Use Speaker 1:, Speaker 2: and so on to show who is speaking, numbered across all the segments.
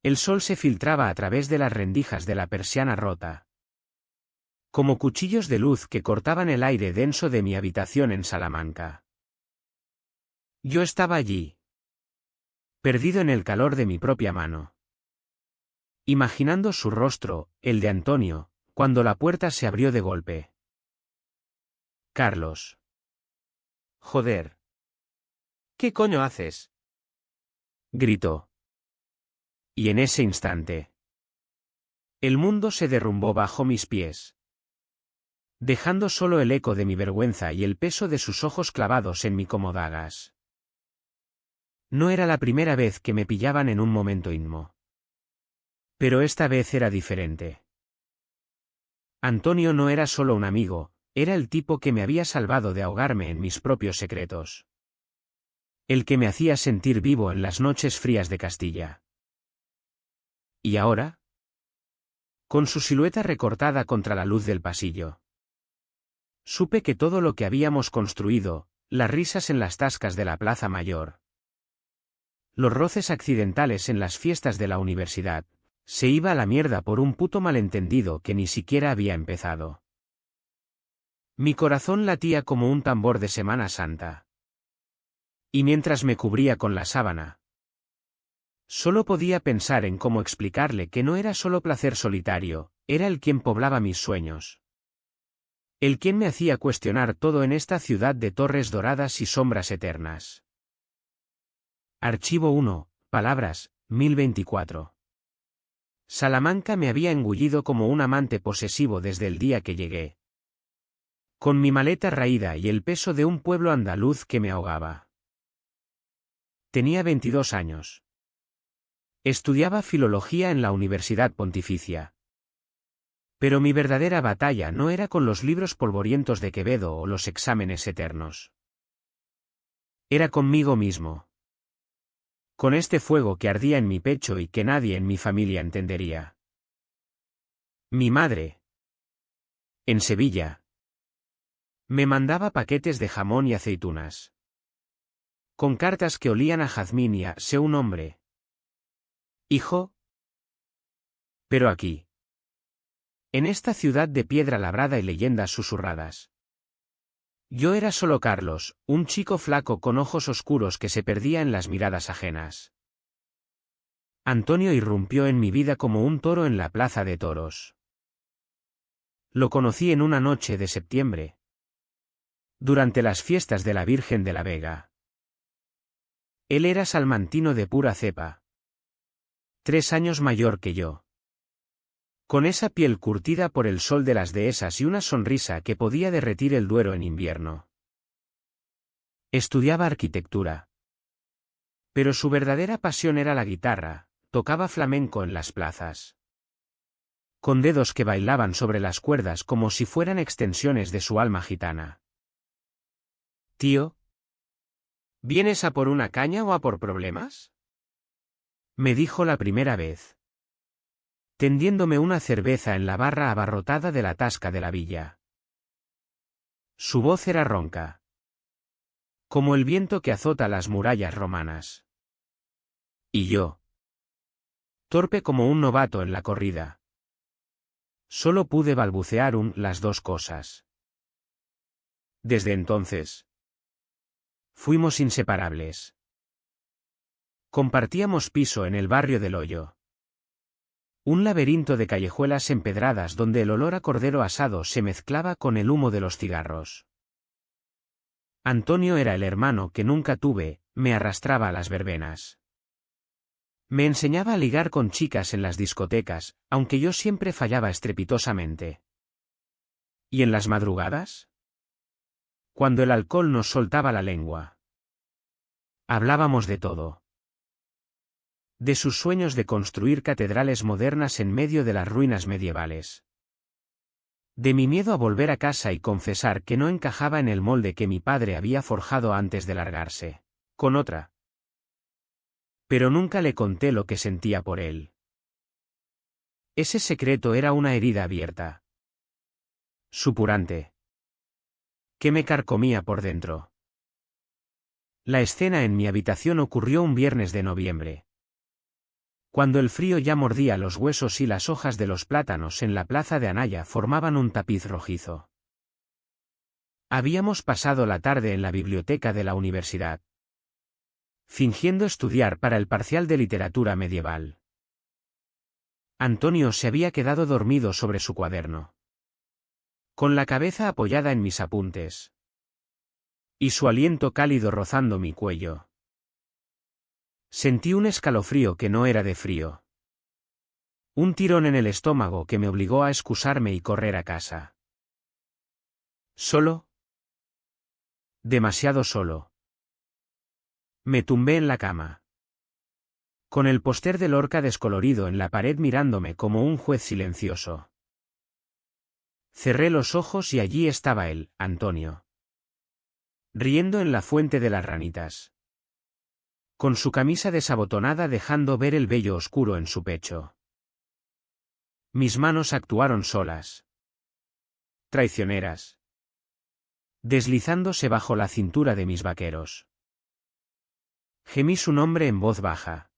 Speaker 1: El sol se filtraba a través de las rendijas de la persiana rota, como cuchillos de luz que cortaban el aire denso de mi habitación en Salamanca. Yo estaba allí, perdido en el calor de mi propia mano, imaginando su rostro, el de Antonio, cuando la puerta se abrió de golpe. Carlos. Joder.
Speaker 2: ¿Qué coño haces?
Speaker 1: Gritó. Y en ese instante, el mundo se derrumbó bajo mis pies, dejando solo el eco de mi vergüenza y el peso de sus ojos clavados en mí como dagas. No era la primera vez que me pillaban en un momento íntimo. Pero esta vez era diferente. Antonio no era solo un amigo, era el tipo que me había salvado de ahogarme en mis propios secretos. El que me hacía sentir vivo en las noches frías de Castilla. ¿Y ahora? Con su silueta recortada contra la luz del pasillo. Supe que todo lo que habíamos construido, las risas en las tascas de la Plaza Mayor, los roces accidentales en las fiestas de la universidad, se iba a la mierda por un puto malentendido que ni siquiera había empezado. Mi corazón latía como un tambor de Semana Santa. Y mientras me cubría con la sábana, solo podía pensar en cómo explicarle que no era solo placer solitario, era el quien poblaba mis sueños. El quien me hacía cuestionar todo en esta ciudad de torres doradas y sombras eternas. Archivo 1, palabras, 1024. Salamanca me había engullido como un amante posesivo desde el día que llegué. Con mi maleta raída y el peso de un pueblo andaluz que me ahogaba. Tenía 22 años. Estudiaba filología en la Universidad Pontificia. Pero mi verdadera batalla no era con los libros polvorientos de Quevedo o los exámenes eternos. Era conmigo mismo. Con este fuego que ardía en mi pecho y que nadie en mi familia entendería. Mi madre, en Sevilla, me mandaba paquetes de jamón y aceitunas, con cartas que olían a jazmín y a sé un hombre. Hijo. Pero aquí, en esta ciudad de piedra labrada y leyendas susurradas, yo era solo Carlos, un chico flaco con ojos oscuros que se perdía en las miradas ajenas. Antonio irrumpió en mi vida como un toro en la plaza de toros. Lo conocí en una noche de septiembre, durante las fiestas de la Virgen de la Vega. Él era salmantino de pura cepa, 3 años mayor que yo, con esa piel curtida por el sol de las dehesas y una sonrisa que podía derretir el Duero en invierno. Estudiaba arquitectura. Pero su verdadera pasión era la guitarra, tocaba flamenco en las plazas, con dedos que bailaban sobre las cuerdas como si fueran extensiones de su alma gitana. Tío, ¿vienes a por una caña o a por problemas? Me dijo la primera vez, tendiéndome una cerveza en la barra abarrotada de la tasca de la villa. Su voz era ronca, como el viento que azota las murallas romanas. Y yo, torpe como un novato en la corrida, solo pude balbucear las dos cosas. Desde entonces, fuimos inseparables. Compartíamos piso en el barrio del Hoyo. Un laberinto de callejuelas empedradas donde el olor a cordero asado se mezclaba con el humo de los cigarros. Antonio era el hermano que nunca tuve, me arrastraba a las verbenas. Me enseñaba a ligar con chicas en las discotecas, aunque yo siempre fallaba estrepitosamente. ¿Y en las madrugadas? Cuando el alcohol nos soltaba la lengua. Hablábamos de todo. De sus sueños de construir catedrales modernas en medio de las ruinas medievales. De mi miedo a volver a casa y confesar que no encajaba en el molde que mi padre había forjado antes de largarse con otra. Pero nunca le conté lo que sentía por él. Ese secreto era una herida abierta, supurante, que me carcomía por dentro. La escena en mi habitación ocurrió un viernes de noviembre. Cuando el frío ya mordía los huesos y las hojas de los plátanos en la plaza de Anaya formaban un tapiz rojizo. Habíamos pasado la tarde en la biblioteca de la universidad, fingiendo estudiar para el parcial de literatura medieval. Antonio se había quedado dormido sobre su cuaderno, con la cabeza apoyada en mis apuntes, y su aliento cálido rozando mi cuello. Sentí un escalofrío que no era de frío. Un tirón en el estómago que me obligó a excusarme y correr a casa. ¿Solo? Demasiado solo. Me tumbé en la cama, con el póster de Lorca descolorido en la pared mirándome como un juez silencioso. Cerré los ojos y allí estaba él, Antonio, riendo en la fuente de las ranitas, con su camisa desabotonada dejando ver el vello oscuro en su pecho. Mis manos actuaron solas, traicioneras, deslizándose bajo la cintura de mis vaqueros. Gemí su nombre en voz baja,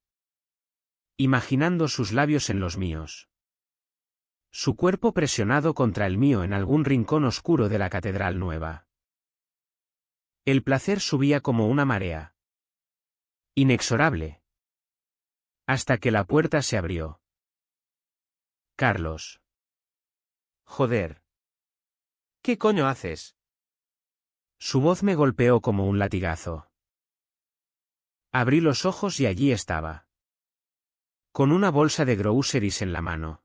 Speaker 1: imaginando sus labios en los míos, su cuerpo presionado contra el mío en algún rincón oscuro de la Catedral Nueva. El placer subía como una marea, inexorable, hasta que la puerta se abrió. Carlos.
Speaker 2: Joder. ¿Qué coño haces?
Speaker 1: Su voz me golpeó como un latigazo. Abrí los ojos y allí estaba, con una bolsa de groceries en la mano.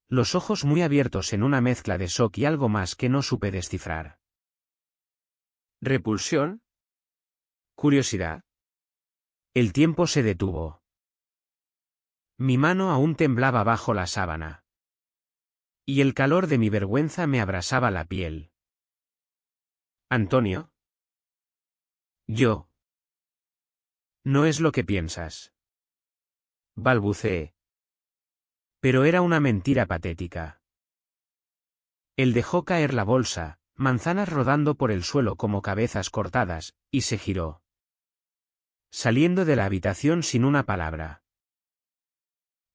Speaker 1: Los ojos muy abiertos en una mezcla de shock y algo más que no supe descifrar.
Speaker 2: ¿Repulsión? ¿Curiosidad?
Speaker 1: El tiempo se detuvo. Mi mano aún temblaba bajo la sábana, y el calor de mi vergüenza me abrasaba la piel.
Speaker 2: ¿Antonio?
Speaker 1: Yo. No es lo que piensas, balbuceé. Pero era una mentira patética. Él dejó caer la bolsa, manzanas rodando por el suelo como cabezas cortadas, y se giró, saliendo de la habitación sin una palabra.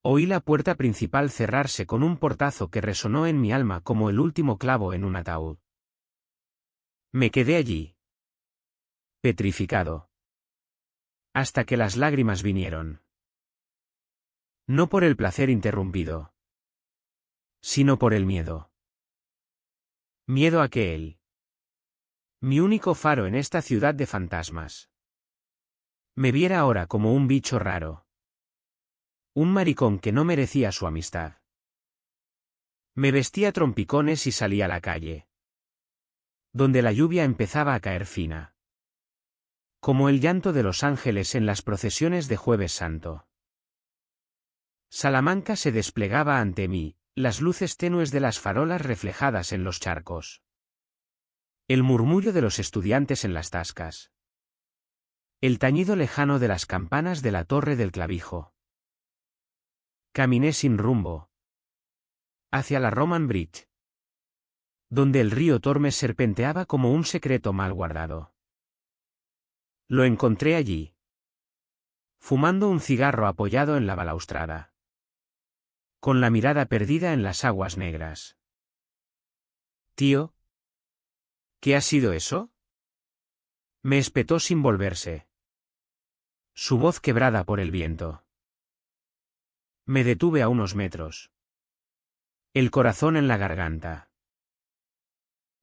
Speaker 1: Oí la puerta principal cerrarse con un portazo que resonó en mi alma como el último clavo en un ataúd. Me quedé allí, petrificado, hasta que las lágrimas vinieron. No por el placer interrumpido, sino por el miedo. Miedo a que él, mi único faro en esta ciudad de fantasmas, me viera ahora como un bicho raro. Un maricón que no merecía su amistad. Me vestí a trompicones y salí a la calle, donde la lluvia empezaba a caer fina, como el llanto de los ángeles en las procesiones de Jueves Santo. Salamanca se desplegaba ante mí, las luces tenues de las farolas reflejadas en los charcos. El murmullo de los estudiantes en las tascas. El tañido lejano de las campanas de la Torre del Clavijo. Caminé sin rumbo, hacia la Roman Bridge, donde el río Tormes serpenteaba como un secreto mal guardado. Lo encontré allí, fumando un cigarro apoyado en la balaustrada, con la mirada perdida en las aguas negras. «Tío, ¿qué ha sido eso?», me espetó sin volverse, su voz quebrada por el viento. Me detuve a unos metros, el corazón en la garganta.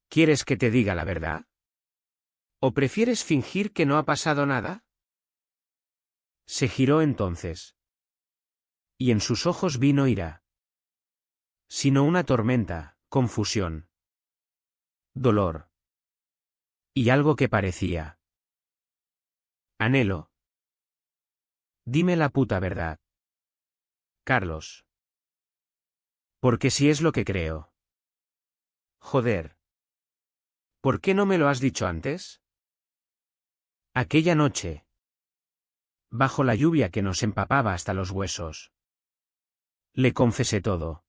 Speaker 1: «¿Quieres que te diga la verdad? ¿O prefieres fingir que no ha pasado nada?». Se giró entonces, y en sus ojos vino ira, sino una tormenta, confusión, dolor, y algo que parecía anhelo. «Dime la puta verdad, Carlos. Porque si es lo que creo».
Speaker 2: Joder. ¿Por qué no me lo has dicho antes?
Speaker 1: Aquella noche, bajo la lluvia que nos empapaba hasta los huesos, le confesé todo.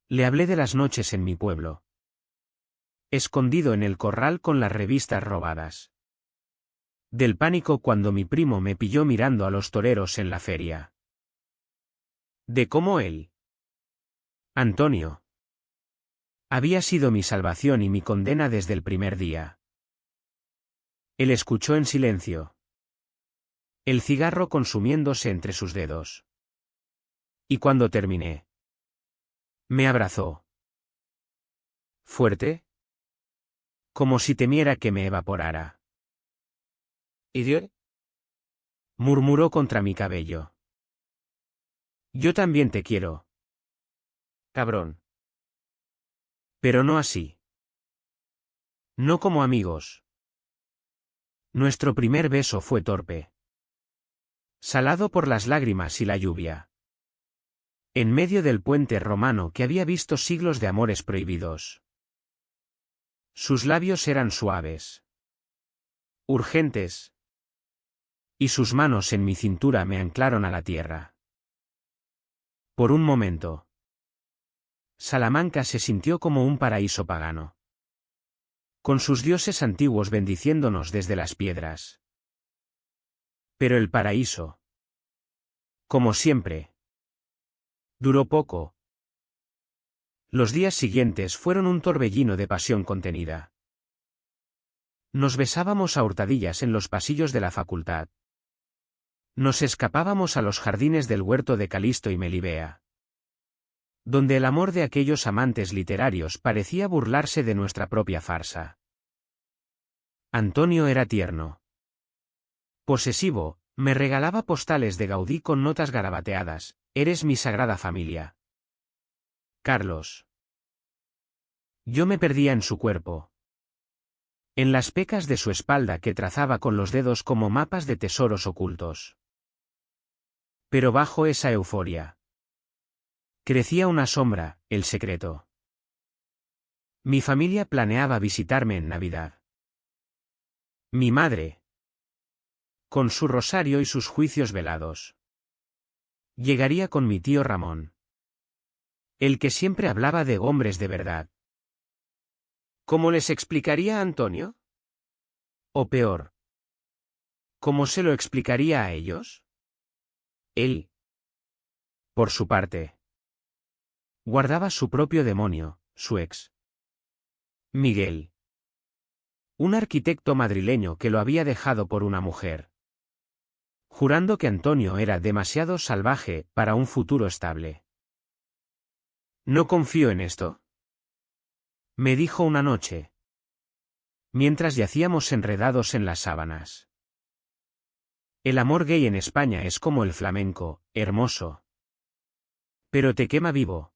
Speaker 1: Le hablé de las noches en mi pueblo, escondido en el corral con las revistas robadas, Del pánico cuando mi primo me pilló mirando a los toreros en la feria. De cómo él, Antonio, había sido mi salvación y mi condena desde el primer día. Él escuchó en silencio, el cigarro consumiéndose entre sus dedos. Y cuando terminé, me abrazó. Fuerte, como si temiera que me evaporara.
Speaker 2: ¿Idiot?
Speaker 1: Murmuró contra mi cabello. Yo también te quiero.
Speaker 2: Cabrón.
Speaker 1: Pero no así. No como amigos. Nuestro primer beso fue torpe. Salado por las lágrimas y la lluvia. En medio del puente romano que había visto siglos de amores prohibidos. Sus labios eran suaves. Urgentes. Y sus manos en mi cintura me anclaron a la tierra. Por un momento. Salamanca se sintió como un paraíso pagano. Con sus dioses antiguos bendiciéndonos desde las piedras. Pero el paraíso, como siempre, duró poco. Los días siguientes fueron un torbellino de pasión contenida. Nos besábamos a hurtadillas en los pasillos de la facultad. Nos escapábamos a los jardines del huerto de Calisto y Melibea, donde el amor de aquellos amantes literarios parecía burlarse de nuestra propia farsa. Antonio era tierno. Posesivo, me regalaba postales de Gaudí con notas garabateadas: eres mi sagrada familia. Carlos. Yo me perdía en su cuerpo. En las pecas de su espalda que trazaba con los dedos como mapas de tesoros ocultos. Pero bajo esa euforia crecía una sombra, el secreto. Mi familia planeaba visitarme en Navidad. Mi madre, con su rosario y sus juicios velados, llegaría con mi tío Ramón, el que siempre hablaba de hombres de verdad.
Speaker 2: ¿Cómo les explicaría a Antonio?
Speaker 1: O peor, ¿cómo se lo explicaría a ellos? Él, por su parte, guardaba su propio demonio, su ex. Miguel. Un arquitecto madrileño que lo había dejado por una mujer. Jurando que Antonio era demasiado salvaje para un futuro estable. No confío en esto, me dijo una noche, mientras yacíamos enredados en las sábanas. El amor gay en España es como el flamenco, hermoso, pero te quema vivo.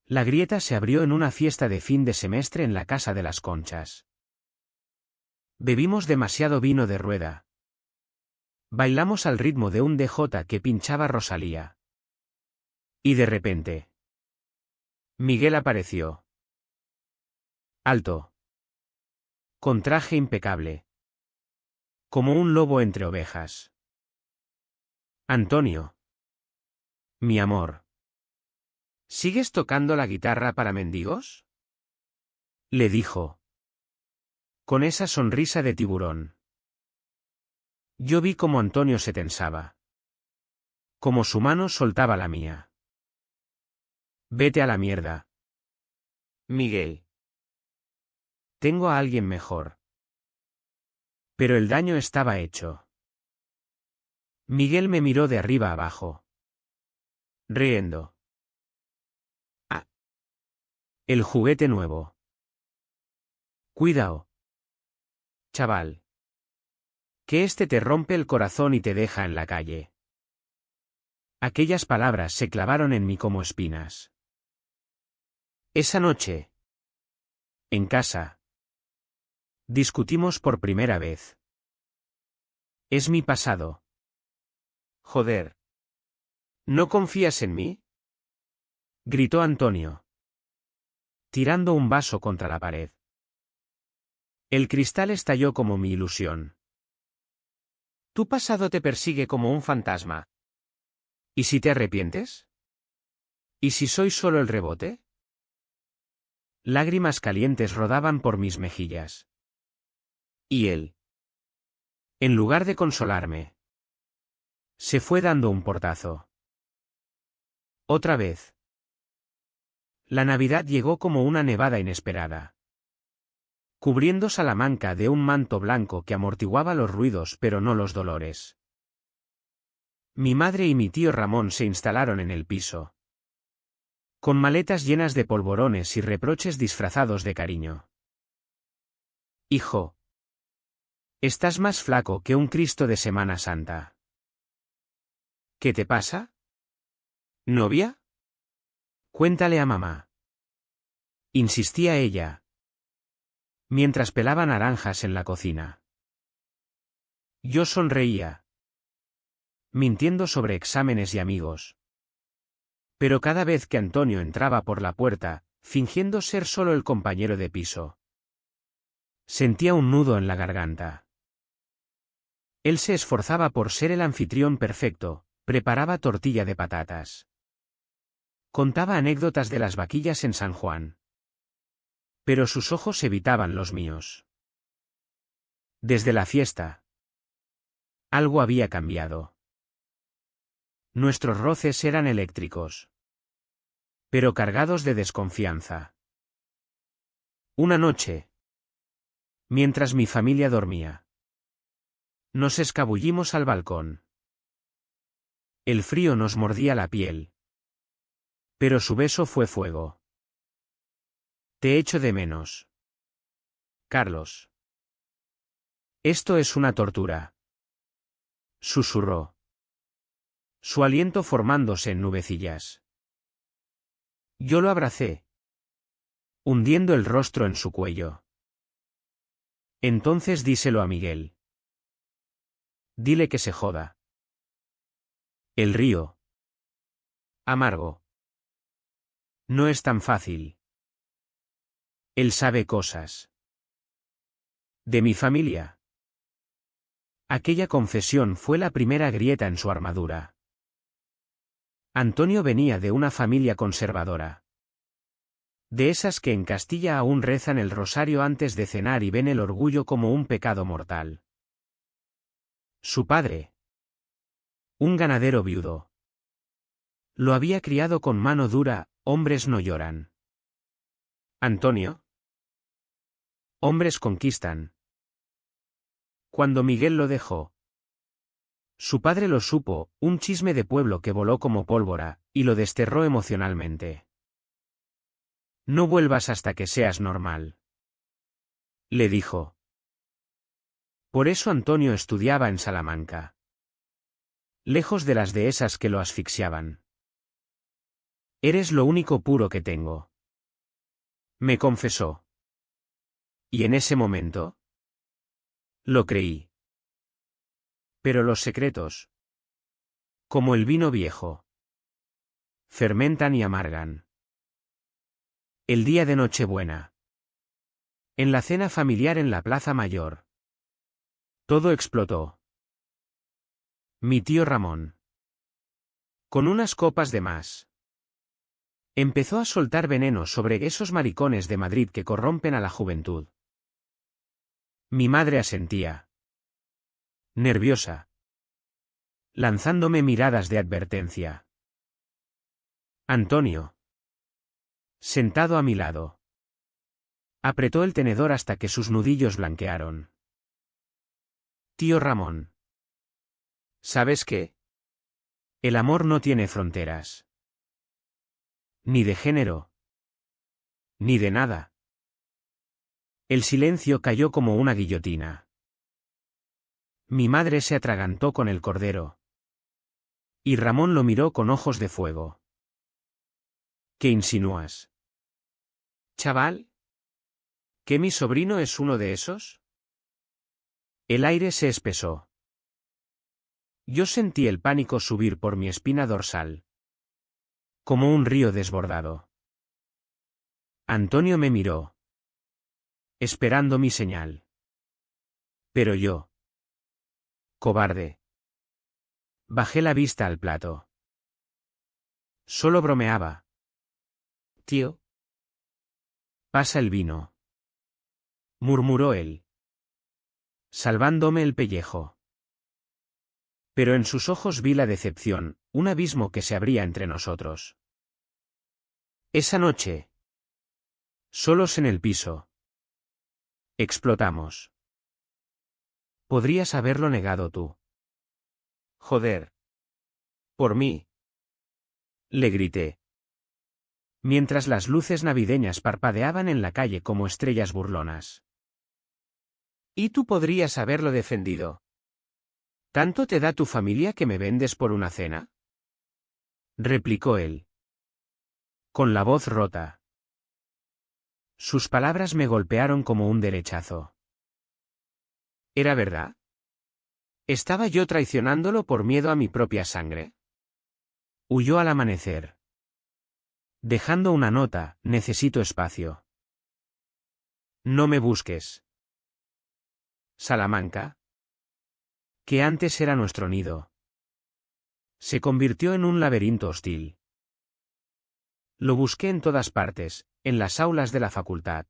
Speaker 1: La grieta se abrió en una fiesta de fin de semestre en la Casa de las Conchas. Bebimos demasiado vino de rueda. Bailamos al ritmo de un DJ que pinchaba Rosalía. Y de repente, Miguel apareció. Alto. Con traje impecable. Como un lobo entre ovejas. Antonio. Mi amor.
Speaker 2: ¿Sigues tocando la guitarra para mendigos?
Speaker 1: Le dijo. Con esa sonrisa de tiburón. Yo vi cómo Antonio se tensaba. Cómo su mano soltaba la mía. Vete a la mierda.
Speaker 2: Miguel.
Speaker 1: Tengo a alguien mejor. Pero el daño estaba hecho. Miguel me miró de arriba abajo. Riendo.
Speaker 2: Ah.
Speaker 1: El juguete nuevo. Cuidado, chaval. Que este te rompe el corazón y te deja en la calle. Aquellas palabras se clavaron en mí como espinas. Esa noche, en casa, discutimos por primera vez. Es mi pasado.
Speaker 2: Joder. ¿No confías en mí?
Speaker 1: Gritó Antonio, tirando un vaso contra la pared. El cristal estalló como mi ilusión.
Speaker 2: Tu pasado te persigue como un fantasma.
Speaker 1: ¿Y si te arrepientes? ¿Y si soy solo el rebote? Lágrimas calientes rodaban por mis mejillas.
Speaker 2: ¿Y él?
Speaker 1: En lugar de consolarme, se fue dando un portazo. Otra vez. La Navidad llegó como una nevada inesperada, cubriendo Salamanca de un manto blanco que amortiguaba los ruidos pero no los dolores. Mi madre y mi tío Ramón se instalaron en el piso, con maletas llenas de polvorones y reproches disfrazados de cariño. Hijo, estás más flaco que un Cristo de Semana Santa. ¿Qué te pasa? ¿Novia? Cuéntale a mamá. Insistía ella, mientras pelaba naranjas en la cocina. Yo sonreía, mintiendo sobre exámenes y amigos. Pero cada vez que Antonio entraba por la puerta, fingiendo ser solo el compañero de piso, sentía un nudo en la garganta. Él se esforzaba por ser el anfitrión perfecto, preparaba tortilla de patatas. Contaba anécdotas de las vaquillas en San Juan. Pero sus ojos evitaban los míos. Desde la fiesta, algo había cambiado. Nuestros roces eran eléctricos, pero cargados de desconfianza. Una noche, mientras mi familia dormía, nos escabullimos al balcón. El frío nos mordía la piel, pero su beso fue fuego. Te echo de menos, Carlos. Esto es una tortura, susurró, su aliento formándose en nubecillas. Yo lo abracé, hundiendo el rostro en su cuello. Entonces díselo a Miguel. Dile que se joda. El río, amargo, no es tan fácil. Él sabe cosas. De mi familia. Aquella confesión fue la primera grieta en su armadura. Antonio venía de una familia conservadora. De esas que en Castilla aún rezan el rosario antes de cenar y ven el orgullo como un pecado mortal. Su padre, un ganadero viudo, lo había criado con mano dura, hombres no lloran. Antonio, hombres conquistan. Cuando Miguel lo dejó, su padre lo supo, un chisme de pueblo que voló como pólvora, y lo desterró emocionalmente. No vuelvas hasta que seas normal, le dijo. Por eso Antonio estudiaba en Salamanca, lejos de las dehesas que lo asfixiaban. Eres lo único puro que tengo, me confesó. Y en ese momento, lo creí. Pero los secretos, como el vino viejo, fermentan y amargan. El día de Nochebuena, en la cena familiar en la Plaza Mayor, todo explotó. Mi tío Ramón, con unas copas de más, empezó a soltar veneno sobre esos maricones de Madrid que corrompen a la juventud. Mi madre asentía, nerviosa, lanzándome miradas de advertencia. Antonio, sentado a mi lado, apretó el tenedor hasta que sus nudillos blanquearon. Tío Ramón, ¿sabes qué? El amor no tiene fronteras. Ni de género. Ni de nada. El silencio cayó como una guillotina. Mi madre se atragantó con el cordero. Y Ramón lo miró con ojos de fuego. ¿Qué insinúas? ¿Chaval? ¿Que mi sobrino es uno de esos? El aire se espesó. Yo sentí el pánico subir por mi espina dorsal, como un río desbordado. Antonio me miró, esperando mi señal. Pero yo, cobarde, bajé la vista al plato. Solo bromeaba. Tío, pasa el vino, murmuró él. salvándome el pellejo. Pero en sus ojos vi la decepción, un abismo que se abría entre nosotros. Esa noche, solos en el piso, explotamos. Podrías haberlo negado tú.
Speaker 2: Joder. Por mí.
Speaker 1: Le grité. Mientras las luces navideñas parpadeaban en la calle como estrellas burlonas.
Speaker 2: Y tú podrías haberlo defendido.
Speaker 1: ¿Tanto te da tu familia que me vendes por una cena? Replicó él. Con la voz rota. Sus palabras me golpearon como un derechazo. ¿Era verdad? ¿Estaba yo traicionándolo por miedo a mi propia sangre? Huyó al amanecer. Dejando una nota, necesito espacio. No me busques. Salamanca, que antes era nuestro nido, se convirtió en un laberinto hostil. Lo busqué en todas partes, en las aulas de la facultad,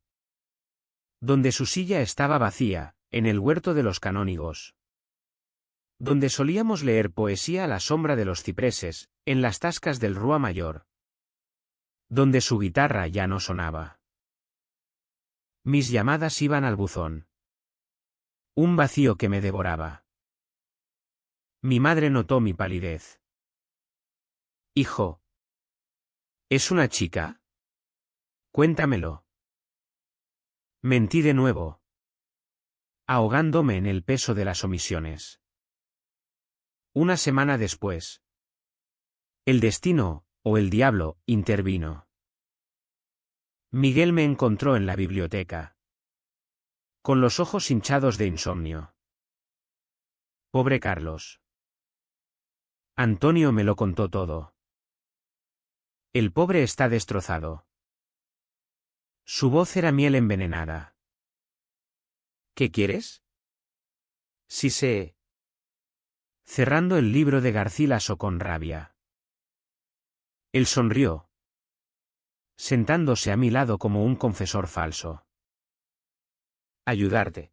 Speaker 1: donde su silla estaba vacía, en el huerto de los canónigos, donde solíamos leer poesía a la sombra de los cipreses, en las tascas del Rúa Mayor, donde su guitarra ya no sonaba. Mis llamadas iban al buzón. Un vacío que me devoraba. Mi madre notó mi palidez. Hijo. ¿Es una chica? Cuéntamelo. Mentí de nuevo, ahogándome en el peso de las omisiones. Una semana después, el destino, o el diablo, intervino. Miguel me encontró en la biblioteca, con los ojos hinchados de insomnio. Pobre Carlos. Antonio me lo contó todo. El pobre está destrozado. Su voz era miel envenenada. ¿Qué quieres? Sí sé. Cerrando el libro de Garcilaso con rabia. Él sonrió, sentándose a mi lado como un confesor falso. Ayudarte.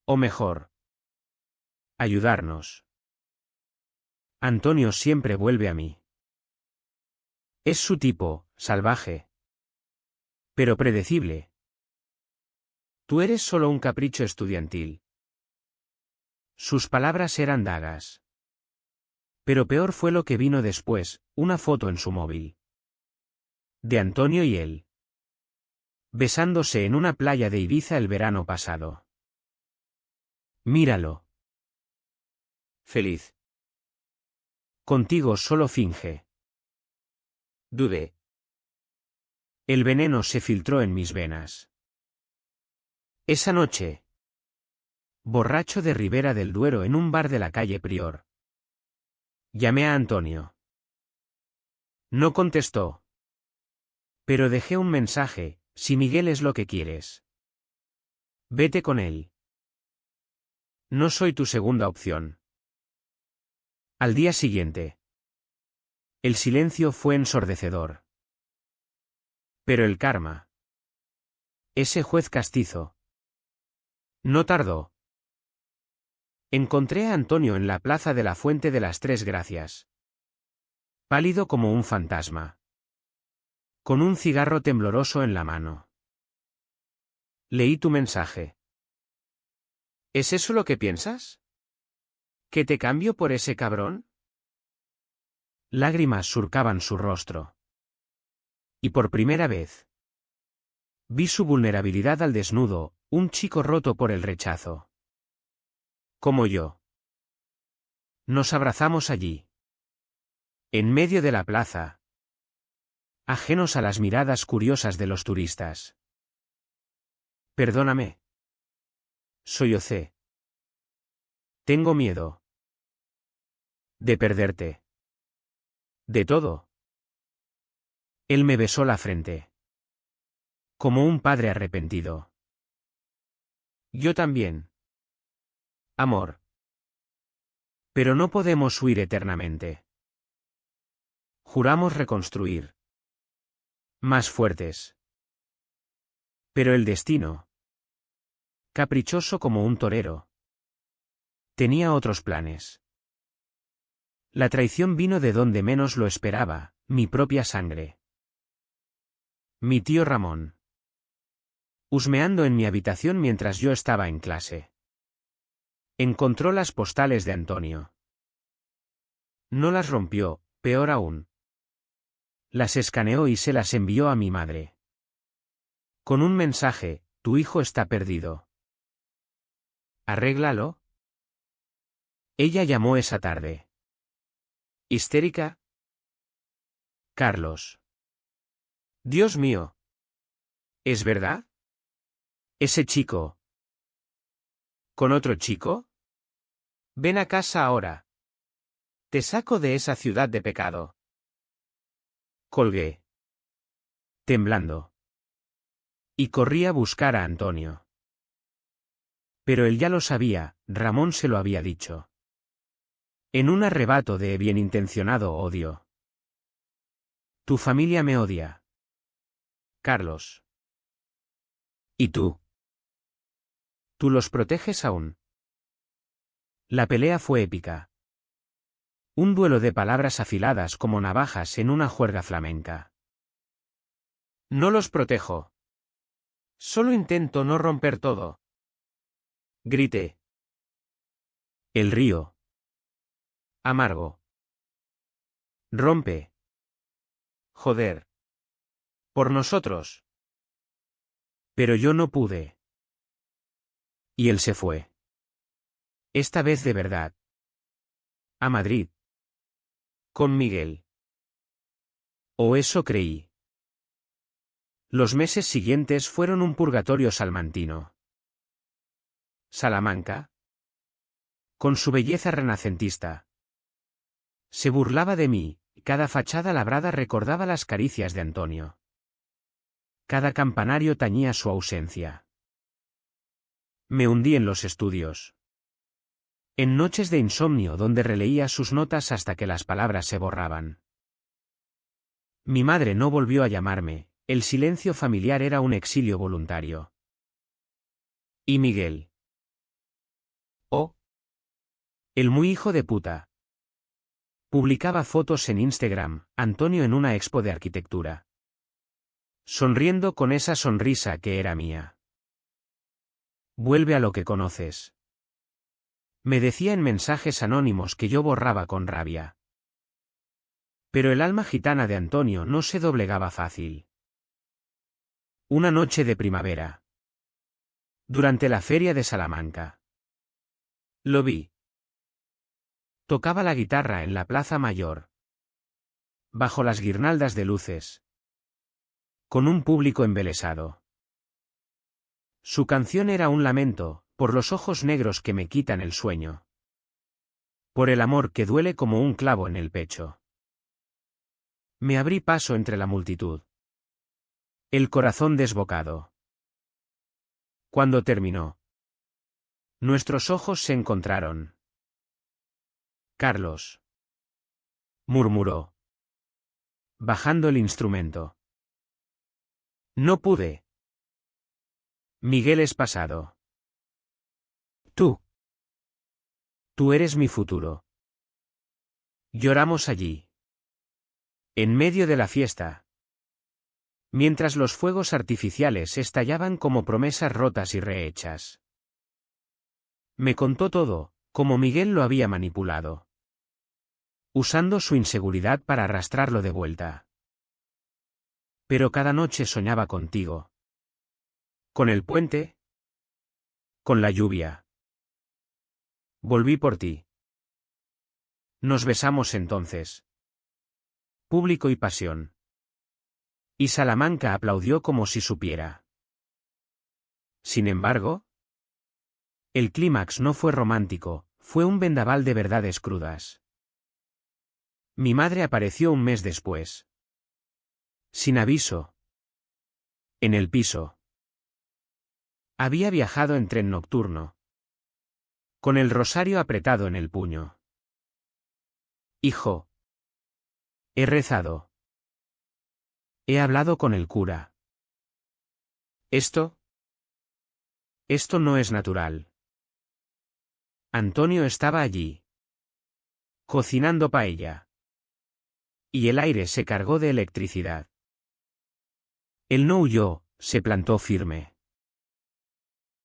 Speaker 1: O mejor, ayudarnos. Antonio siempre vuelve a mí. Es su tipo, salvaje. Pero predecible. Tú eres solo un capricho estudiantil. Sus palabras eran dagas. Pero peor fue lo que vino después, una foto en su móvil. De Antonio y él. Besándose en una playa de Ibiza el verano pasado. Míralo.
Speaker 2: Feliz.
Speaker 1: Contigo solo finge.
Speaker 2: Dudé.
Speaker 1: El veneno se filtró en mis venas. Esa noche, borracho de Ribera del Duero en un bar de la calle Prior, llamé a Antonio. No contestó. Pero dejé un mensaje: si Miguel es lo que quieres, vete con él. No soy tu segunda opción. Al día siguiente, el silencio fue ensordecedor. Pero el karma, ese juez castizo, no tardó. Encontré a Antonio en la plaza de la Fuente de las Tres Gracias. Pálido como un fantasma. Con un cigarro tembloroso en la mano. Leí tu mensaje. ¿Es eso lo que piensas? ¿Que te cambio por ese cabrón? Lágrimas surcaban su rostro. Y por primera vez, vi su vulnerabilidad al desnudo, un chico roto por el rechazo. Como yo. Nos abrazamos allí. En medio de la plaza. Ajenos a las miradas curiosas de los turistas. Perdóname. Sollocé. Tengo miedo. De perderte. De todo. Él me besó la frente. Como un padre arrepentido. Yo también. Amor. Pero no podemos huir eternamente. Juramos reconstruir. Más fuertes. Pero el destino caprichoso como un torero. Tenía otros planes. La traición vino de donde menos lo esperaba, mi propia sangre. Mi tío Ramón. Husmeando en mi habitación mientras yo estaba en clase. Encontró las postales de Antonio. No las rompió, peor aún. Las escaneó y se las envió a mi madre. Con un mensaje: tu hijo está perdido. Arréglalo. Ella llamó esa tarde. ¿Histérica? Carlos. Dios mío. ¿Es verdad? Ese chico. ¿Con otro chico? Ven a casa ahora. Te saco de esa ciudad de pecado. Colgué. Temblando. Y corrí a buscar a Antonio. Pero él ya lo sabía, Ramón se lo había dicho. En un arrebato de bienintencionado odio. Tu familia me odia. Carlos. ¿Y tú? ¿Tú los proteges aún? La pelea fue épica. Un duelo de palabras afiladas como navajas en una juerga flamenca. No los protejo. Solo intento no romper todo. Grité. El río. Amargo. Rompe. Joder. Por nosotros. Pero yo no pude. Y él se fue. Esta vez de verdad. A Madrid. Con Miguel. O eso creí. Los meses siguientes fueron un purgatorio salmantino. Salamanca. Con su belleza renacentista. Se burlaba de mí, cada fachada labrada recordaba las caricias de Antonio. Cada campanario tañía su ausencia. Me hundí en los estudios. En noches de insomnio donde releía sus notas hasta que las palabras se borraban. Mi madre no volvió a llamarme, el silencio familiar era un exilio voluntario. ¿Y Miguel? Oh. El muy hijo de puta. Publicaba fotos en Instagram, Antonio en una expo de arquitectura. Sonriendo con esa sonrisa que era mía. Vuelve a lo que conoces. Me decía en mensajes anónimos que yo borraba con rabia. Pero el alma gitana de Antonio no se doblegaba fácil. Una noche de primavera. Durante la feria de Salamanca. Lo vi. Tocaba la guitarra en la plaza mayor. Bajo las guirnaldas de luces. Con un público embelesado. Su canción era un lamento, por los ojos negros que me quitan el sueño. Por el amor que duele como un clavo en el pecho. Me abrí paso entre la multitud. El corazón desbocado. Cuando terminó. Nuestros ojos se encontraron. Carlos. Murmuró. Bajando el instrumento. No pude. Miguel es pasado. Tú. Tú eres mi futuro. Lloramos allí. En medio de la fiesta. Mientras los fuegos artificiales estallaban como promesas rotas y rehechas. Me contó todo, como Miguel lo había manipulado. Usando su inseguridad para arrastrarlo de vuelta. Pero cada noche soñaba contigo. Con el puente. Con la lluvia. Volví por ti. Nos besamos entonces. Público y pasión. Y Salamanca aplaudió como si supiera. Sin embargo, el clímax no fue romántico, fue un vendaval de verdades crudas. Mi madre apareció un mes después. Sin aviso. En el piso. Había viajado en tren nocturno. Con el rosario apretado en el puño. Hijo. He rezado. He hablado con el cura. ¿Esto? Esto no es natural. Antonio estaba allí, cocinando paella. Y el aire se cargó de electricidad. Él no huyó, se plantó firme.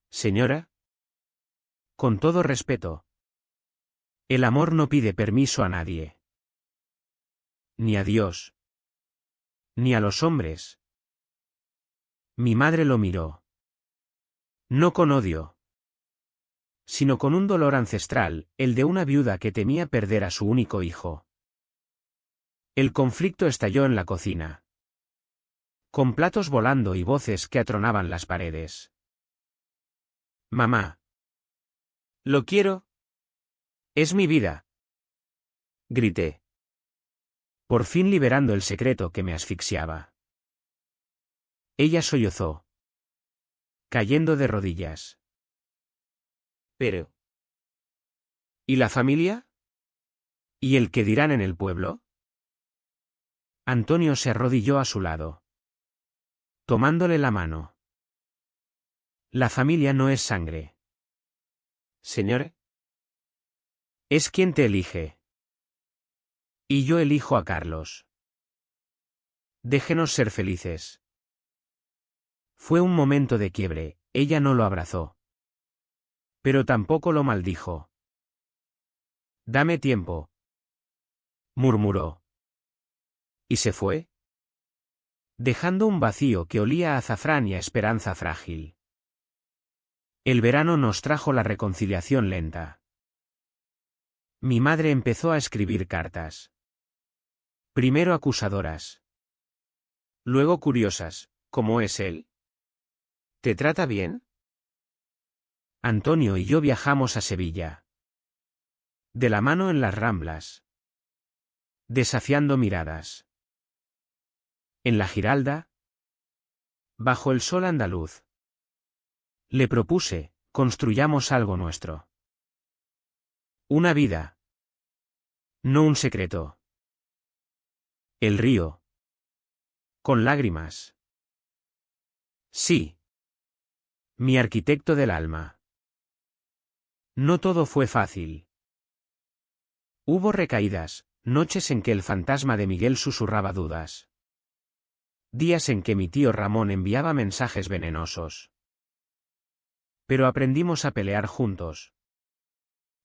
Speaker 1: Señora. Con todo respeto. El amor no pide permiso a nadie. Ni a Dios. Ni a los hombres. Mi madre lo miró. No con odio, sino con un dolor ancestral, el de una viuda que temía perder a su único hijo. El conflicto estalló en la cocina, con platos volando y voces que atronaban las paredes. Mamá. Lo quiero. Es mi vida. Grité. Por fin liberando el secreto que me asfixiaba. Ella sollozó, cayendo de rodillas. Pero. ¿Y la familia? ¿Y el que dirán en el pueblo? Antonio se arrodilló a su lado, tomándole la mano. La familia no es sangre. Señor. Es quien te elige. Y yo elijo a Carlos. Déjenos ser felices. Fue un momento de quiebre, ella no lo abrazó. Pero tampoco lo maldijo. Dame tiempo, murmuró. ¿Y se fue? Dejando un vacío que olía a azafrán y a esperanza frágil. El verano nos trajo la reconciliación lenta. Mi madre empezó a escribir cartas. Primero acusadoras. Luego curiosas, ¿cómo es él? ¿Te trata bien? Antonio y yo viajamos a Sevilla. De la mano en las Ramblas. Desafiando miradas. En la Giralda. Bajo el sol andaluz. Le propuse, construyamos algo nuestro. Una vida. No un secreto. El río. Con lágrimas. Sí. Mi arquitecto del alma. No todo fue fácil. Hubo recaídas, noches en que el fantasma de Miguel susurraba dudas. Días en que mi tío Ramón enviaba mensajes venenosos. Pero aprendimos a pelear juntos.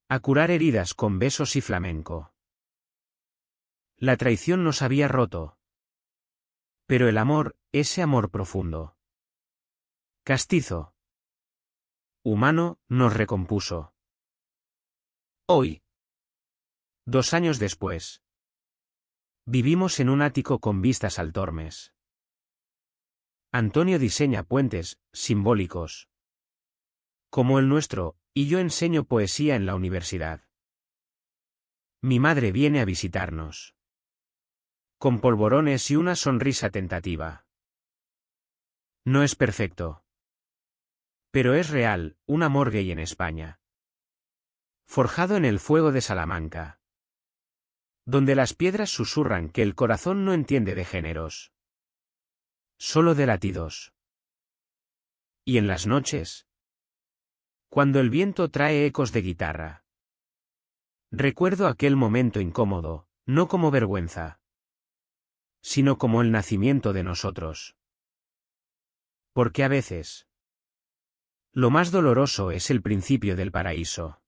Speaker 1: A curar heridas con besos y flamenco. La traición nos había roto. Pero el amor, ese amor profundo. Castizo. Humano, nos recompuso. Hoy. 2 años después. Vivimos en un ático con vistas al Tormes. Antonio diseña puentes, simbólicos. Como el nuestro, y yo enseño poesía en la universidad. Mi madre viene a visitarnos. Con polvorones y una sonrisa tentativa. No es perfecto. Pero es real, un amor gay en España. Forjado en el fuego de Salamanca. Donde las piedras susurran que el corazón no entiende de géneros. Solo de latidos. Y en las noches. Cuando el viento trae ecos de guitarra. Recuerdo aquel momento incómodo, no como vergüenza, sino como el nacimiento de nosotros. Porque a veces, lo más doloroso es el principio del paraíso.